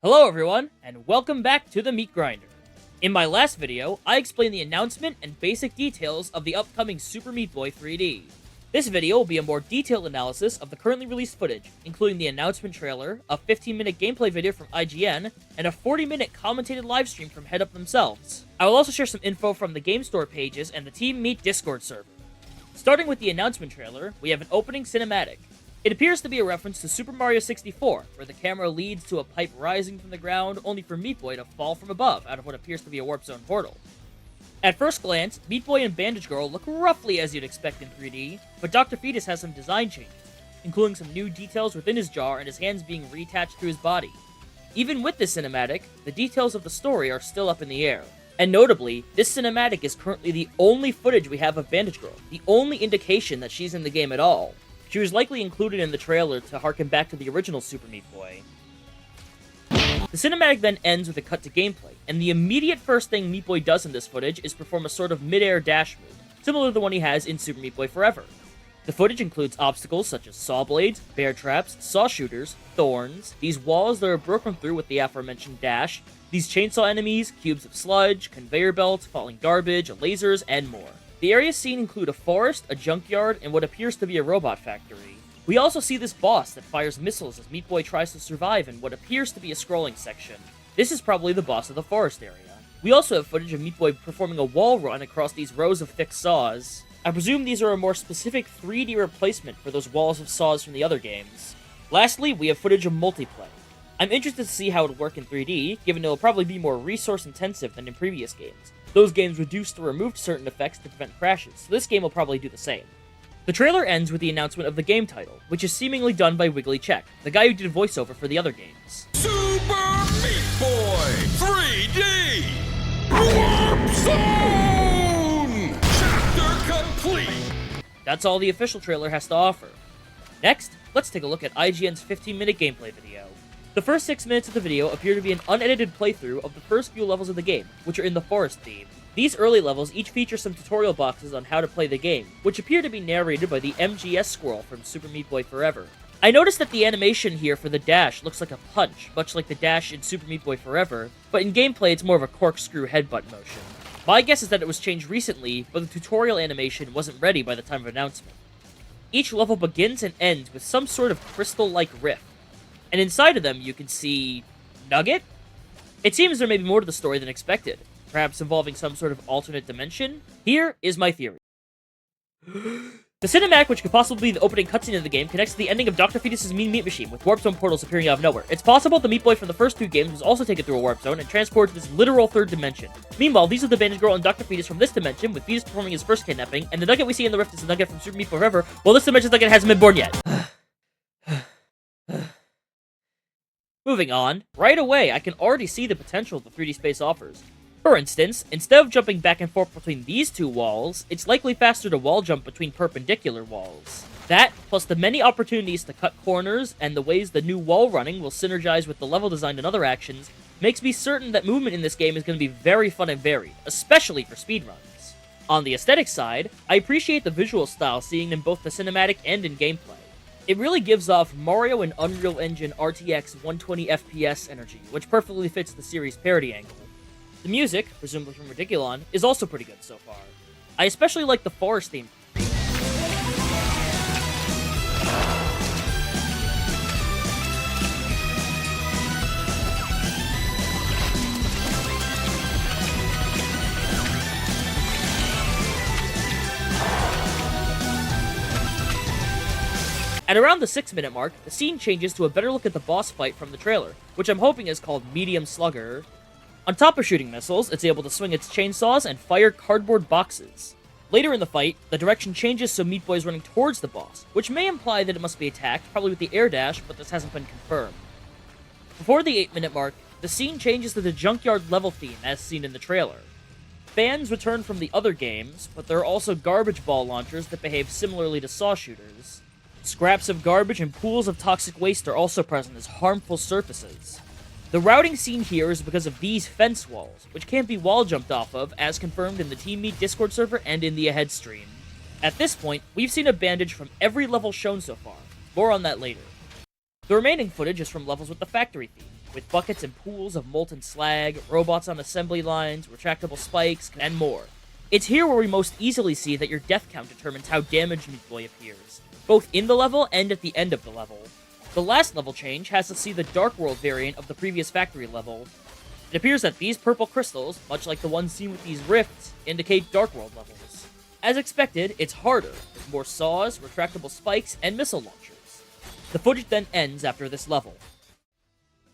Hello everyone, and welcome back to the Meat Grinder. In my last video, I explained the announcement and basic details of the upcoming Super Meat Boy 3D. This video will be a more detailed analysis of the currently released footage, including the announcement trailer, a 15-minute gameplay video from IGN, and a 40-minute commentated livestream from Headup themselves. I will also share some info from the Game Store pages and the Team Meat Discord server. Starting with the announcement trailer, we have an opening cinematic. It appears to be a reference to Super Mario 64, where the camera leads to a pipe rising from the ground, only for Meat Boy to fall from above out of what appears to be a Warp Zone portal. At first glance, Meat Boy and Bandage Girl look roughly as you'd expect in 3D, but Dr. Fetus has some design changes, including some new details within his jaw and his hands being reattached to his body. Even with this cinematic, the details of the story are still up in the air. And notably, this cinematic is currently the only footage we have of Bandage Girl, the only indication that she's in the game at all. She was likely included in the trailer to harken back to the original Super Meat Boy. The cinematic then ends with a cut to gameplay, and the immediate first thing Meat Boy does in this footage is perform a sort of mid-air dash move, similar to the one he has in Super Meat Boy Forever. The footage includes obstacles such as saw blades, bear traps, saw shooters, thorns, these walls that are broken through with the aforementioned dash, these chainsaw enemies, cubes of sludge, conveyor belts, falling garbage, lasers, and more. The areas seen include a forest, a junkyard, and what appears to be a robot factory. We also see this boss that fires missiles as Meat Boy tries to survive in what appears to be a scrolling section. This is probably the boss of the forest area. We also have footage of Meat Boy performing a wall run across these rows of thick saws. I presume these are a more specific 3D replacement for those walls of saws from the other games. Lastly, we have footage of multiplayer. I'm interested to see how it would work in 3D, given it will probably be more resource intensive than in previous games. Those games reduced or removed certain effects to prevent crashes, so this game will probably do the same. The trailer ends with the announcement of the game title, which is seemingly done by Wiggly Check, the guy who did voiceover for the other games. Super Meat Boy 3D Warp Zone! Chapter complete! That's all the official trailer has to offer. Next, let's take a look at IGN's 15-minute gameplay video. The first 6 minutes of the video appear to be an unedited playthrough of the first few levels of the game, which are in the forest theme. These early levels each feature some tutorial boxes on how to play the game, which appear to be narrated by the MGS squirrel from Super Meat Boy Forever. I noticed that the animation here for the dash looks like a punch, much like the dash in Super Meat Boy Forever, but in gameplay it's more of a corkscrew headbutt motion. My guess is that it was changed recently, but the tutorial animation wasn't ready by the time of announcement. Each level begins and ends with some sort of crystal-like rift, and inside of them you can see Nugget? It seems there may be more to the story than expected, perhaps involving some sort of alternate dimension? Here is my theory. The cinematic, which could possibly be the opening cutscene of the game, connects to the ending of Dr. Fetus' Mean Meat Machine, with Warp Zone portals appearing out of nowhere. It's possible the Meat Boy from the first two games was also taken through a Warp Zone and transported to this literal third dimension. Meanwhile, these are the Bandage Girl and Dr. Fetus from this dimension, with Fetus performing his first kidnapping, and the Nugget we see in the rift is the Nugget from Super Meat Boy Forever, while this dimension's Nugget hasn't been born yet. Moving on, right away I can already see the potential the 3D space offers. For instance, instead of jumping back and forth between these two walls, it's likely faster to wall jump between perpendicular walls. That, plus the many opportunities to cut corners, and the ways the new wall running will synergize with the level design and other actions, makes me certain that movement in this game is going to be very fun and varied, especially for speedruns. On the aesthetic side, I appreciate the visual style seeing in both the cinematic and in gameplay. It really gives off Mario and Unreal Engine RTX 120 FPS energy, which perfectly fits the series' parody angle. The music, presumably from Ridiculon, is also pretty good so far. I especially like the forest theme. At around the 6-minute mark, the scene changes to a better look at the boss fight from the trailer, which I'm hoping is called Medium Slugger. On top of shooting missiles, it's able to swing its chainsaws and fire cardboard boxes. Later in the fight, the direction changes so Meat Boy is running towards the boss, which may imply that it must be attacked, probably with the air dash, but this hasn't been confirmed. Before the 8-minute mark, the scene changes to the junkyard level theme as seen in the trailer. Fans return from the other games, but there are also garbage ball launchers that behave similarly to saw shooters. Scraps of garbage and pools of toxic waste are also present as harmful surfaces. The routing scene here is because of these fence walls, which can't be wall jumped off of, as confirmed in the Team Meat Discord server and in the Ahead stream. At this point, we've seen a bandage from every level shown so far. More on that later. The remaining footage is from levels with the factory theme. with buckets and pools of molten slag, robots on assembly lines, retractable spikes, and more. It's here where we most easily see that your death count determines how damaged Meat Boy appears, both in the level and at the end of the level. The last level change has us see the Dark World variant of the previous factory level. It appears that these purple crystals, much like the ones seen with these rifts, indicate Dark World levels. As expected, it's harder, with more saws, retractable spikes, and missile launchers. The footage then ends after this level.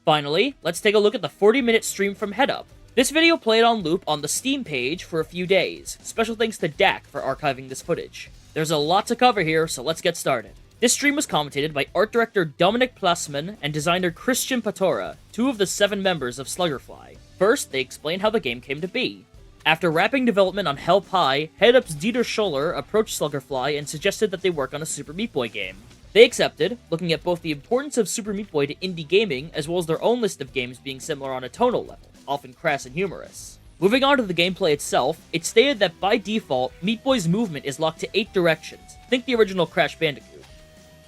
Finally, let's take a look at the 40-minute stream from Headup. This video played on loop on the Steam page for a few days. Special thanks to Dak for archiving this footage. There's a lot to cover here, so let's get started. This stream was commentated by art director Dominic Plasman and designer Christian Patora, 2 of the 7 members of Sluggerfly. First, they explain how the game came to be. After wrapping development on Hell Pie, Headup's Dieter Scholler approached Sluggerfly and suggested that they work on a Super Meat Boy game. They accepted, looking at both the importance of Super Meat Boy to indie gaming, as well as their own list of games being similar on a tonal level, often crass and humorous. Moving on to the gameplay itself, it stated that by default, Meat Boy's movement is locked to 8 directions, think the original Crash Bandicoot.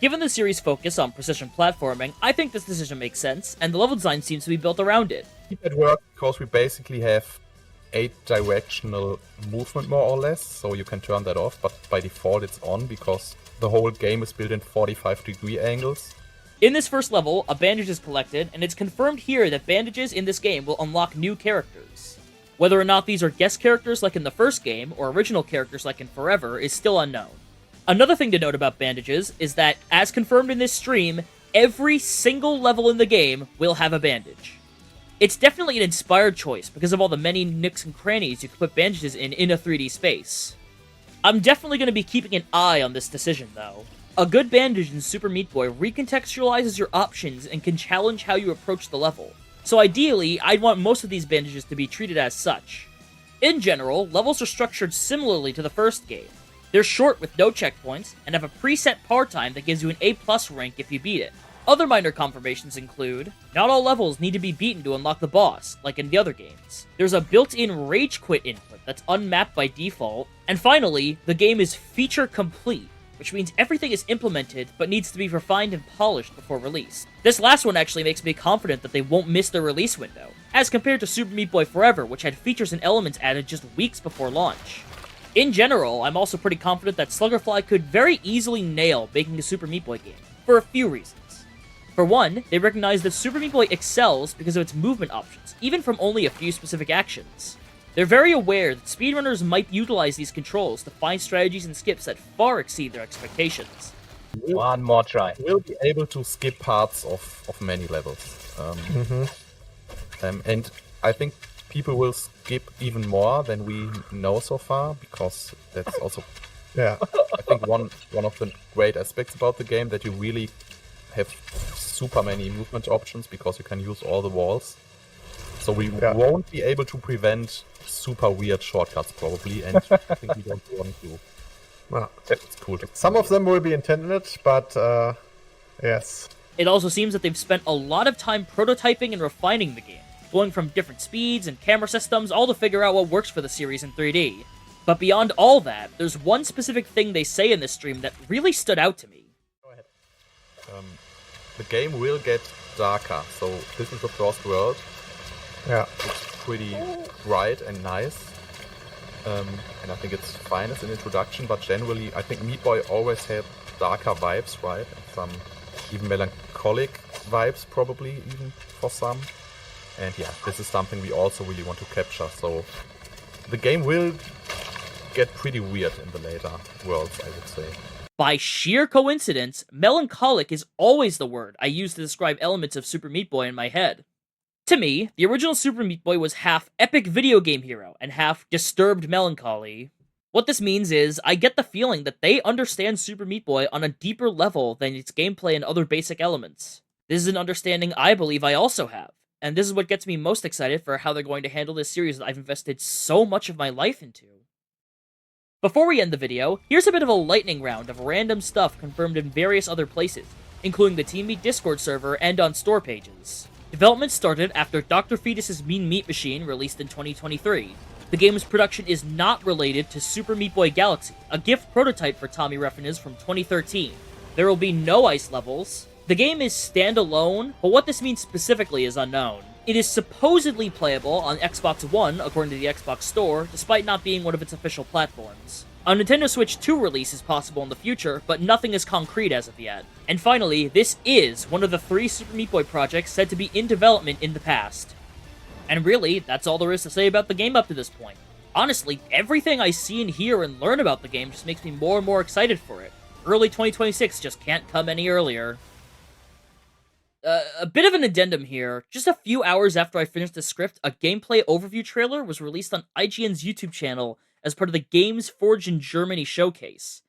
Given the series' focus on precision platforming, I think this decision makes sense, and the level design seems to be built around it. It works because we basically have 8-directional movement more or less, so you can turn that off, but by default it's on because the whole game is built in 45-degree angles. In this first level, a bandage is collected, and it's confirmed here that bandages in this game will unlock new characters. Whether or not these are guest characters like in the first game, or original characters like in Forever, is still unknown. Another thing to note about bandages is that, as confirmed in this stream, every single level in the game will have a bandage. It's definitely an inspired choice because of all the many nooks and crannies you can put bandages in a 3D space. I'm definitely going to be keeping an eye on this decision, though. A good bandage in Super Meat Boy recontextualizes your options and can challenge how you approach the level. So ideally, I'd want most of these bandages to be treated as such. In general, levels are structured similarly to the first game. They're short with no checkpoints, and have a preset par time that gives you an A+ rank if you beat it. Other minor confirmations include, not all levels need to be beaten to unlock the boss, like in the other games. There's a built-in rage quit input that's unmapped by default, and finally, the game is feature complete, which means everything is implemented but needs to be refined and polished before release. This last one actually makes me confident that they won't miss their release window, as compared to Super Meat Boy Forever, which had features and elements added just weeks before launch. In general, I'm also pretty confident that Sluggerfly could very easily nail making a Super Meat Boy game, for a few reasons. For one, they recognize that Super Meat Boy excels because of its movement options, even from only a few specific actions. They're very aware that speedrunners might utilize these controls to find strategies and skips that far exceed their expectations. One more try. We'll be able to skip parts of many levels. And I think people will skip even more than we know so far, because that's also, I think one of the great aspects about the game, that you really have super many movement options because you can use all the walls. So we won't be able to prevent super weird shortcuts probably, and I think we don't want to. Well, it's cool. some of them will be intended, but yes. It also seems that they've spent a lot of time prototyping and refining the game, going from different speeds and camera systems, all to figure out what works for the series in 3D. But beyond all that, there's one specific thing they say in this stream that really stood out to me. Go ahead. The game will get darker, so this is the first world. Yeah. It's pretty bright and nice. And I think it's fine as an introduction, but generally I think Meat Boy always had darker vibes, right? And some even melancholic vibes probably, even for some. And yeah, this is something we also really want to capture, so the game will get pretty weird in the later worlds, I would say. By sheer coincidence, melancholic is always the word I use to describe elements of Super Meat Boy in my head. To me, the original Super Meat Boy was half epic video game hero and half disturbed melancholy. What this means is, I get the feeling that they understand Super Meat Boy on a deeper level than its gameplay and other basic elements. This is an understanding I believe I also have, and this is what gets me most excited for how they're going to handle this series that I've invested so much of my life into. Before we end the video, here's a bit of a lightning round of random stuff confirmed in various other places, including the Team Meat Discord server and on store pages. Development started after Dr. Fetus's Mean Meat Machine released in 2023. The game's production is not related to Super Meat Boy Galaxy, a gift prototype for Tommy Reffinez from 2013. There will be no ice levels. The game is standalone, but what this means specifically is unknown. It is supposedly playable on Xbox One, according to the Xbox Store, despite not being one of its official platforms. A Nintendo Switch 2 release is possible in the future, but nothing is concrete as of yet. And finally, this is one of the 3 Super Meat Boy projects said to be in development in the past. And really, that's all there is to say about the game up to this point. Honestly, everything I see and hear and learn about the game just makes me more and more excited for it. Early 2026 just can't come any earlier. A bit of an addendum here. Just a few hours after I finished the script, a gameplay overview trailer was released on IGN's YouTube channel as part of the Games Forged in Germany showcase.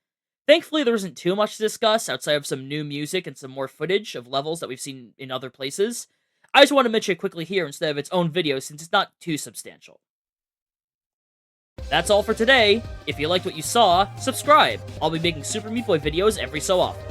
Thankfully, there isn't too much to discuss outside of some new music and some more footage of levels that we've seen in other places. I just want to mention it quickly here instead of its own video since it's not too substantial. That's all for today. If you liked what you saw, subscribe. I'll be making Super Meat Boy videos every so often.